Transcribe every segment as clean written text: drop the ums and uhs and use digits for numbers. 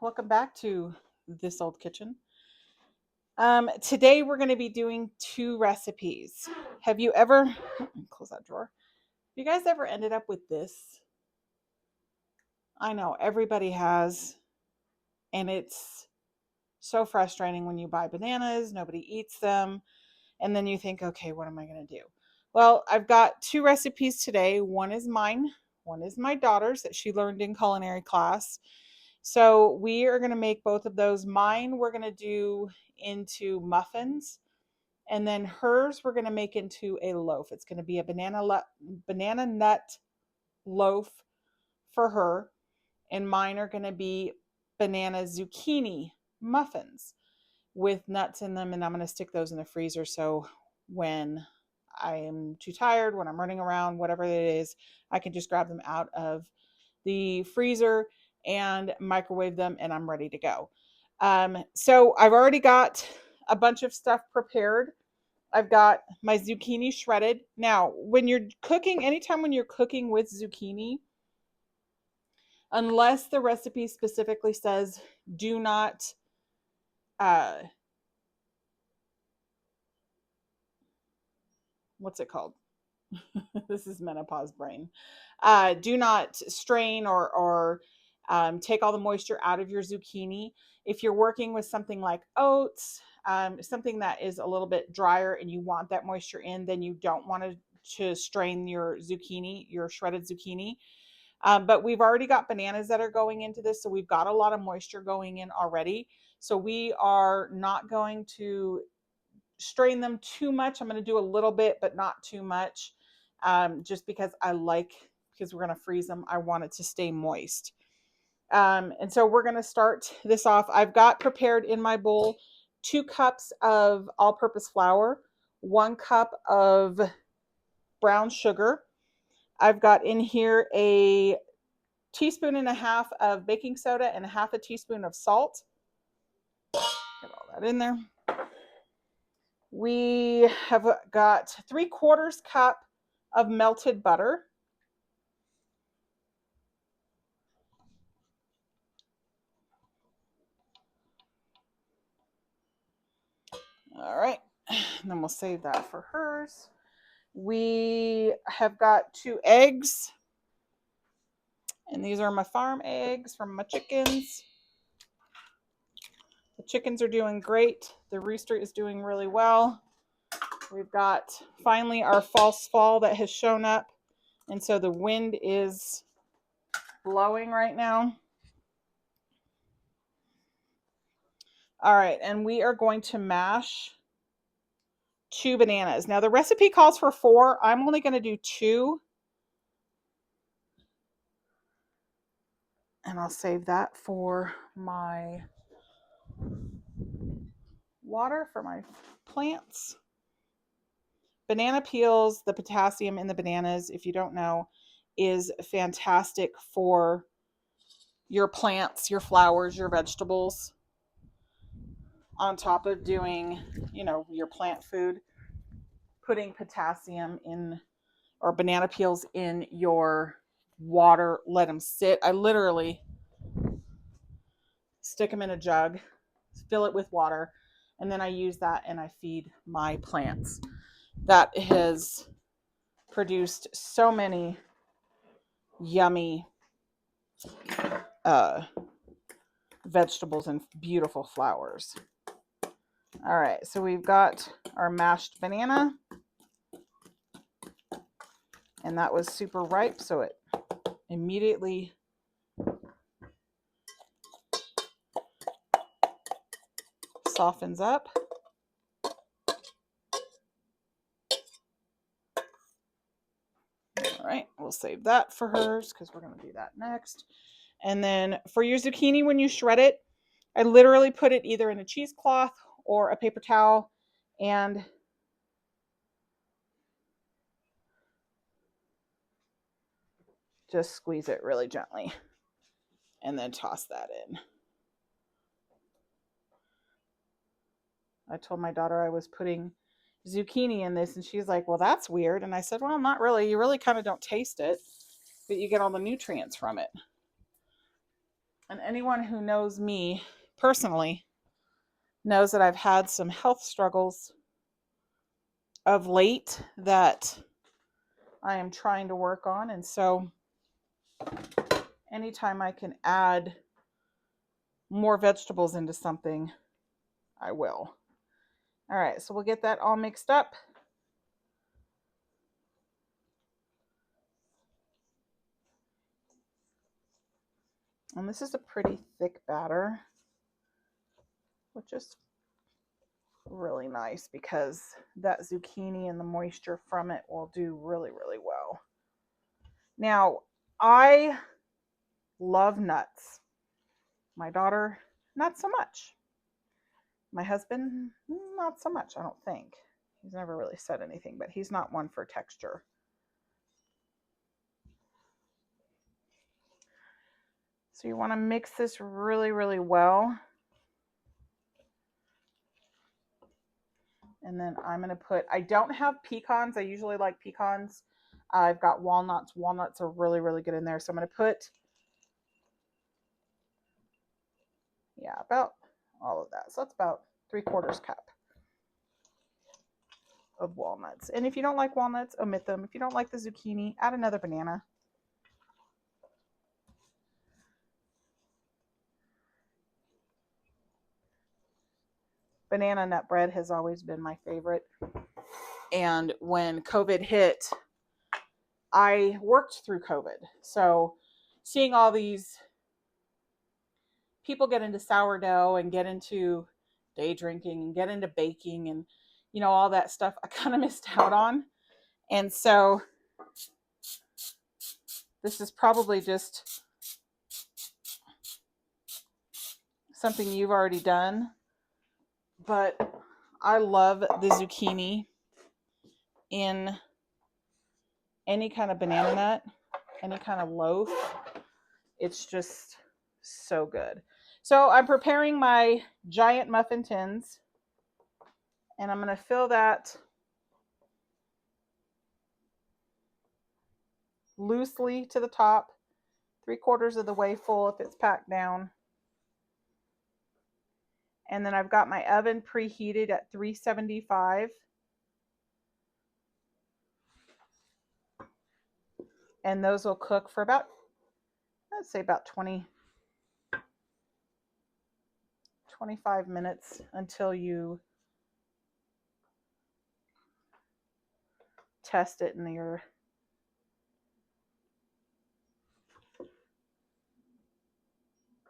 welcome back to This Old Kitchen. Today we're going to be doing two recipes. Have you ever, close that drawer, have you guys ever ended up with this? I know everybody has, and it's so frustrating when you buy bananas, nobody eats them, and then you think, okay, what am I going to do? Well, I've got two recipes today. One is mine, one is my daughter's that she learned in culinary class. So we are going to make both of those. Mine we're going to do into muffins, and then hers we're going to make into a loaf. It's going to be a banana nut loaf for her, and mine are going to be banana zucchini muffins with nuts in them, and I'm going to stick those in the freezer so when I am too tired, when I'm running around, whatever it is, I can just grab them out of the freezer and microwave them, and I'm ready to go. So I've already got a bunch of stuff prepared. I've got my zucchini shredded. Now, when you're cooking, anytime when you're cooking with zucchini, unless the recipe specifically says do not what's it called? This is menopause brain. Do not strain or take all the moisture out of your zucchini. If you're working with something like oats, something that is a little bit drier and you want that moisture in, then you don't want to strain your zucchini, your shredded zucchini. But we've already got bananas that are going into this, so we've got a lot of moisture going in already. So we are not going to strain them too much. I'm going to do a little bit, but not too much, just because because we're going to freeze them, I want it to stay moist. And so we're going to start this off. I've got prepared in my bowl 2 cups of all-purpose flour, 1 cup of brown sugar. I've got in here a teaspoon and a half of baking soda and a half a teaspoon of salt. Get all that in there. We have got 3/4 cup of melted butter. All right, and then we'll save that for hers. We have got 2 eggs, and these are my farm eggs from my chickens. The chickens are doing great. The rooster is doing really well. We've got finally our false fall that has shown up, and so the wind is blowing right now. All right, and we are going to mash 2 bananas. Now the recipe calls for 4. I'm only going to do 2. And I'll save that for my water for my plants. Banana peels, the potassium in the bananas, if you don't know, is fantastic for your plants, your flowers, your vegetables. On top of doing, your plant food, putting potassium in or banana peels in your water, let them sit. I literally stick them in a jug, fill it with water, and then I use that and I feed my plants. That has produced so many yummy vegetables and beautiful flowers. All right, so we've got our mashed banana, and that was super ripe, so it immediately softens up. All right, we'll save that for hers because we're going to do that next. And then for your zucchini, when you shred it, I literally put it either in a cheesecloth or a paper towel and just squeeze it really gently and then toss that in. I told my daughter I was putting zucchini in this, and she's like, well, that's weird. And I said, well, not really. You really kind of don't taste it, but you get all the nutrients from it. And anyone who knows me personally knows that I've had some health struggles of late that I am trying to work on. And so anytime I can add more vegetables into something, I will. All right, so we'll get that all mixed up. And this is a pretty thick batter, which is really nice because that zucchini and the moisture from it will do really, really well. Now, I love nuts. My daughter, not so much. My husband, not so much, I don't think. He's never really said anything, but he's not one for texture. So you want to mix this really, really well. And then I'm going to put, I don't have pecans. I usually like pecans. I've got walnuts. Walnuts are really, really good in there. So I'm going to put, yeah, about all of that. So that's about 3/4 cup of walnuts. And if you don't like walnuts, omit them. If you don't like the zucchini, add another banana. Banana nut bread has always been my favorite. And when COVID hit, I worked through COVID. So seeing all these people get into sourdough and get into day drinking and get into baking and, you know, all that stuff, I kind of missed out on. And so this is probably just something you've already done, but I love the zucchini in any kind of banana nut, any kind of loaf. It's just so good. So I'm preparing my giant muffin tins, and I'm going to fill that loosely to the top, 3/4 of the way full if it's packed down. And then I've got my oven preheated at 375. And those will cook for about, let's say about 25 minutes until you test it and your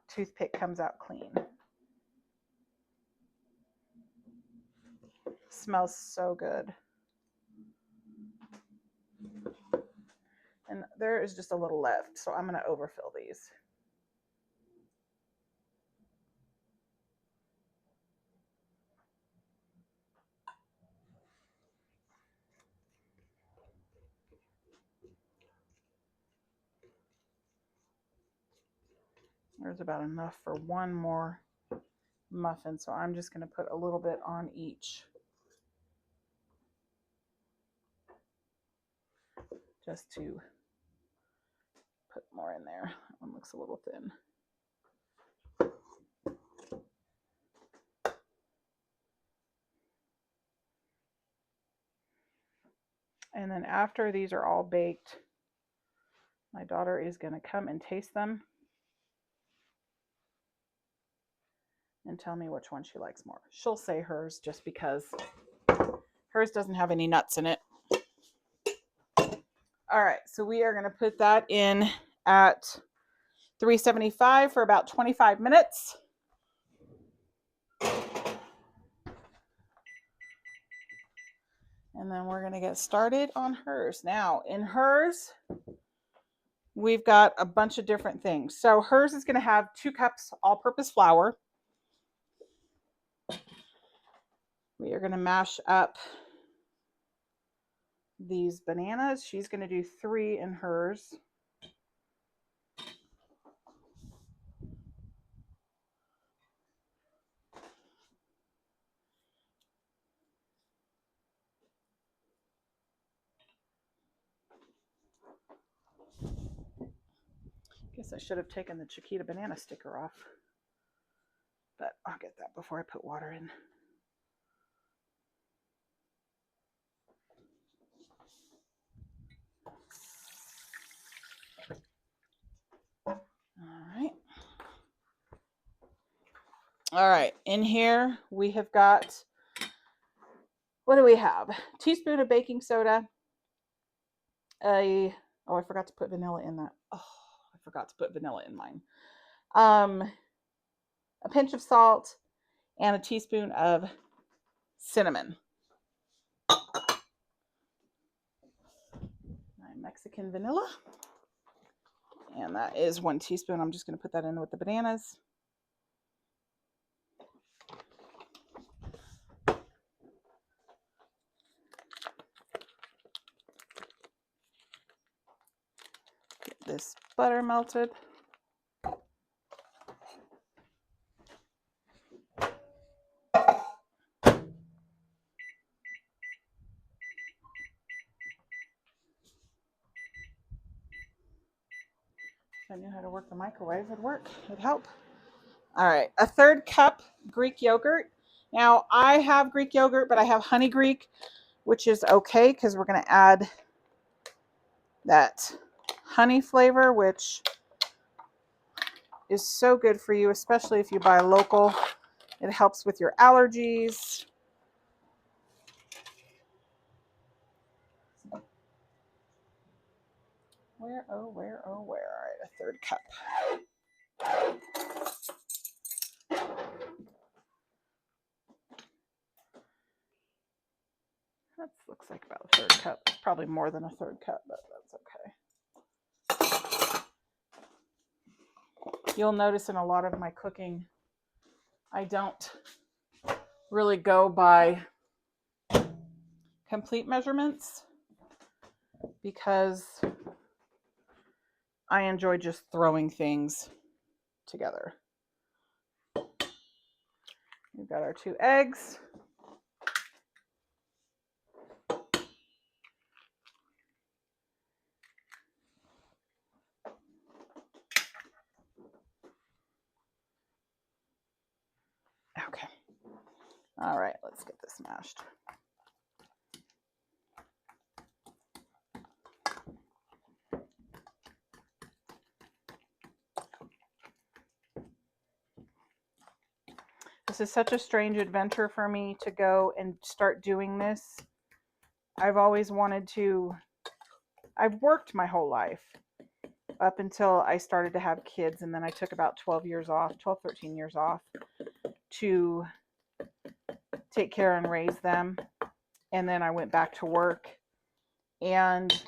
toothpick comes out clean. Smells so good. And there is just a little left, so I'm going to overfill these. There's about enough for one more muffin, so I'm just going to put a little bit on each. Just to put more in there. That one looks a little thin. And then after these are all baked, my daughter is going to come and taste them and tell me which one she likes more. She'll say hers just because hers doesn't have any nuts in it. All right, so we are going to put that in at 375 for about 25 minutes. And then we're going to get started on hers. Now, in hers, we've got a bunch of different things. So hers is going to have 2 cups all-purpose flour. We are going to mash up these bananas. She's going to do 3 in hers. Guess I should have taken the Chiquita banana sticker off. But I'll get that before I put water in. All right, in here we have got, what do we have? Teaspoon of baking soda, I forgot to put vanilla in that. Oh, I forgot to put vanilla in mine. A pinch of salt and a teaspoon of cinnamon. My Mexican vanilla. And that is 1 teaspoon. I'm just going to put that in with the bananas. Get this butter melted. If I knew how to work the microwave, it'd work. It'd help. All right, a 1/3 cup Greek yogurt. Now, I have Greek yogurt, but I have honey Greek, which is okay because we're going to add that honey flavor, which is so good for you, especially if you buy local. It helps with your allergies. Where? All right, a 1/3 cup. That looks like about a 1/3 cup. It's probably more than a 1/3 cup, but that's okay. You'll notice in a lot of my cooking, I don't really go by complete measurements because I enjoy just throwing things together. We've got our 2 eggs. Okay. All right, let's get this mashed. This is such a strange adventure for me to go and start doing this. I've always wanted to, I've worked my whole life up until I started to have kids, and then I took about 12 years off, 12, 13 years off to take care and raise them. And then I went back to work. And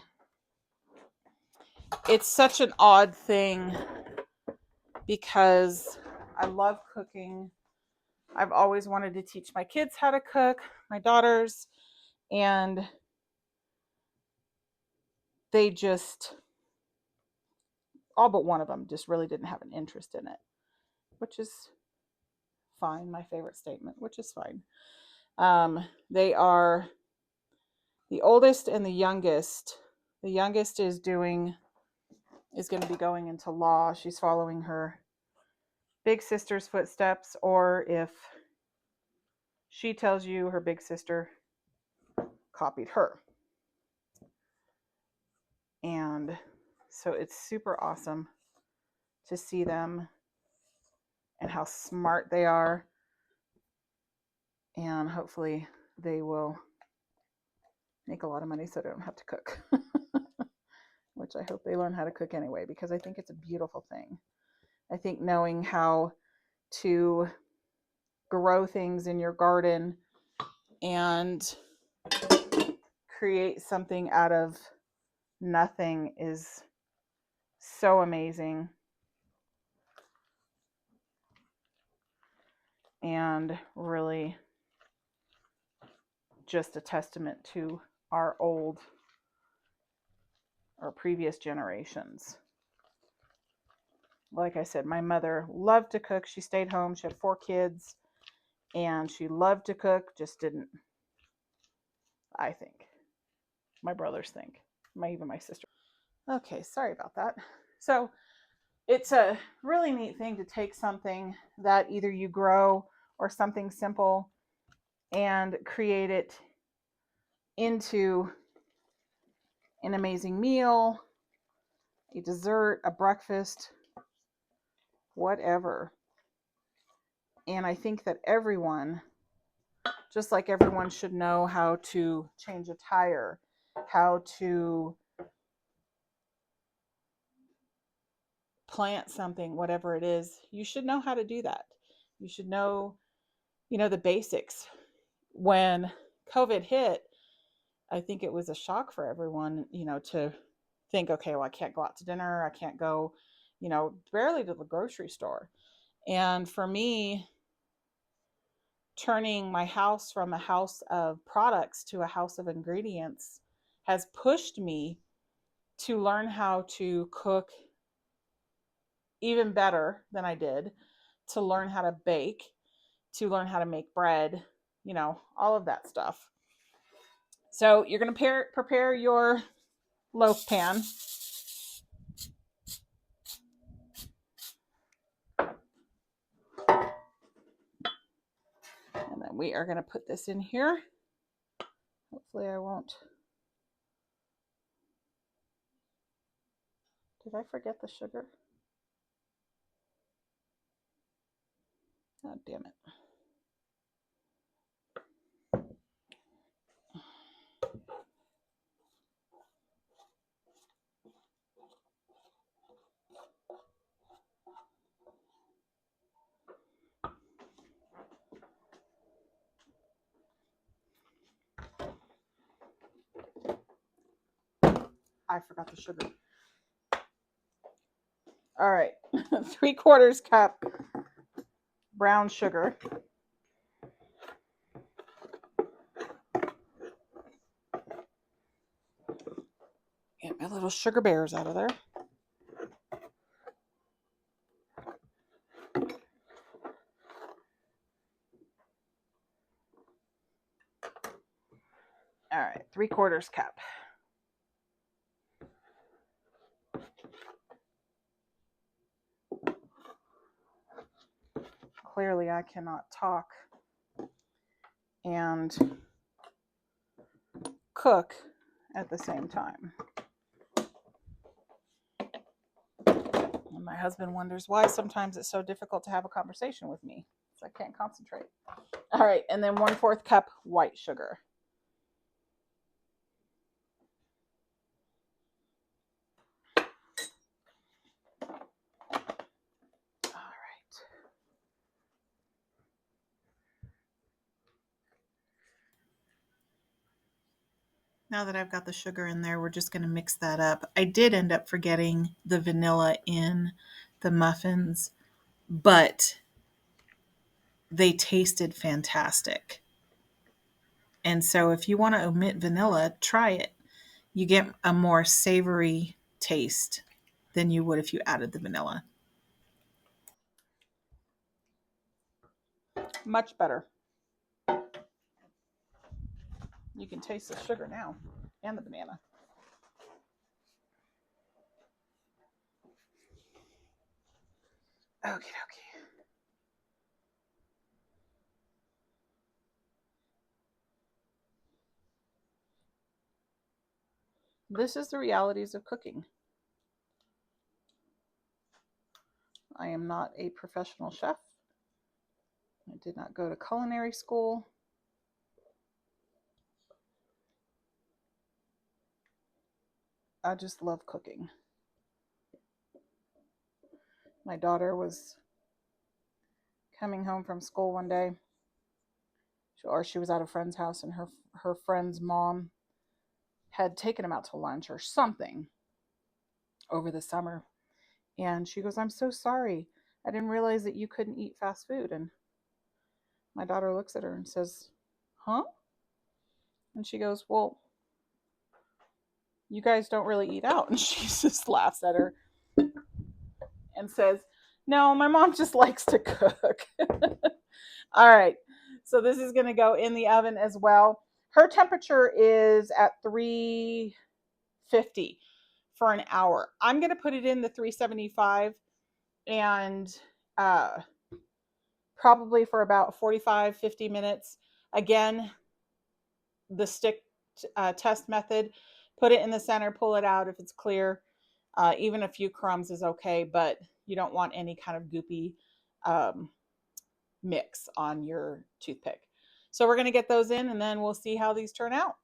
it's such an odd thing because I love cooking. I've always wanted to teach my kids how to cook, my daughters, and they just, all but one of them just really didn't have an interest in it, which is fine. My favorite statement, which is fine. They are the oldest and the youngest. The youngest is going to be going into law. She's following her big sister's footsteps, or if she tells you her big sister copied her. And so it's super awesome to see them and how smart they are. And hopefully they will make a lot of money so they don't have to cook. Which I hope they learn how to cook anyway, because I think it's a beautiful thing. I think knowing how to grow things in your garden and create something out of nothing is so amazing. And really just a testament to our previous generations. Like I said, my mother loved to cook. She stayed home. She had 4 kids and she loved to cook, just didn't, I think. My brothers think. Even my sister. Okay, sorry about that. So it's a really neat thing to take something that either you grow or something simple and create it into an amazing meal, a dessert, a breakfast, whatever. And I think that everyone, just like everyone should know how to change a tire, how to plant something, whatever it is, you should know how to do that. You should know, the basics. When COVID hit, I think it was a shock for everyone, to think, okay, well, I can't go out to dinner. I can't go, barely to the grocery store. And for me, turning my house from a house of products to a house of ingredients has pushed me to learn how to cook even better than I did, to learn how to bake, to learn how to make bread, all of that stuff. So you're going to prepare your loaf pan. And then we are going to put this in here. Hopefully I won't. Did I forget the sugar? Oh, damn it. I forgot the sugar. All right, 3/4 cup brown sugar. Get my little sugar bears out of there. All right, 3/4 cup. Clearly, I cannot talk and cook at the same time. And my husband wonders why sometimes it's so difficult to have a conversation with me, so I can't concentrate. All right, and then 1/4 cup white sugar. All right. Now that I've got the sugar in there, we're just going to mix that up. I did end up forgetting the vanilla in the muffins, but they tasted fantastic. And so if you want to omit vanilla, try it. You get a more savory taste than you would if you added the vanilla. Much better. You can taste the sugar now and the banana. Okay, okay. This is the realities of cooking. I am not a professional chef. I did not go to culinary school. I just love cooking. My daughter was coming home from school one day, or she was at a friend's house, and her friend's mom had taken him out to lunch or something over the summer. And she goes, "I'm so sorry. I didn't realize that you couldn't eat fast food." And my daughter looks at her and says, "Huh?" And she goes, "Well, you guys don't really eat out." And she just laughs at her and says, "No, my mom just likes to cook." All right. So this is going to go in the oven as well. Her temperature is at 350 for an hour. I'm going to put it in the 375 and probably for about 45-50 minutes. Again, the stick test method, put it in the center, pull it out if it's clear. Even a few crumbs is okay, but you don't want any kind of goopy mix on your toothpick. So we're going to get those in, and then we'll see how these turn out.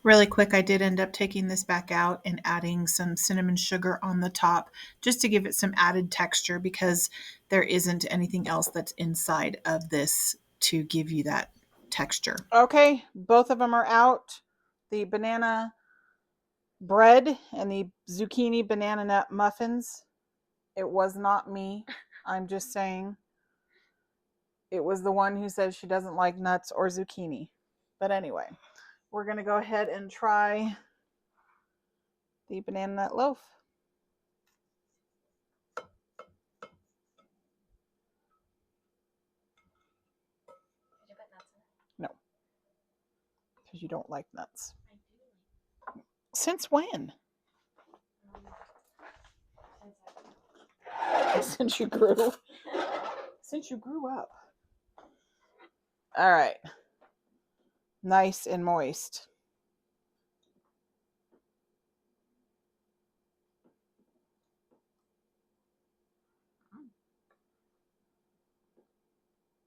Really quick, I did end up taking this back out and adding some cinnamon sugar on the top just to give it some added texture, because there isn't anything else that's inside of this to give you that texture. Okay, both of them are out. The banana bread and the zucchini banana nut muffins. It was not me. I'm just saying. It was the one who says she doesn't like nuts or zucchini. But anyway, we're going to go ahead and try the banana nut loaf. No, because you don't like nuts. Since when? Since you grew. Since you grew up. All right. Nice and moist.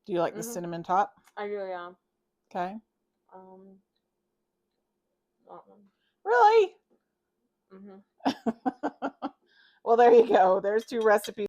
Do you like the cinnamon top? I do, yeah. Okay. That one. Really? Well, there you go. There's 2 recipes.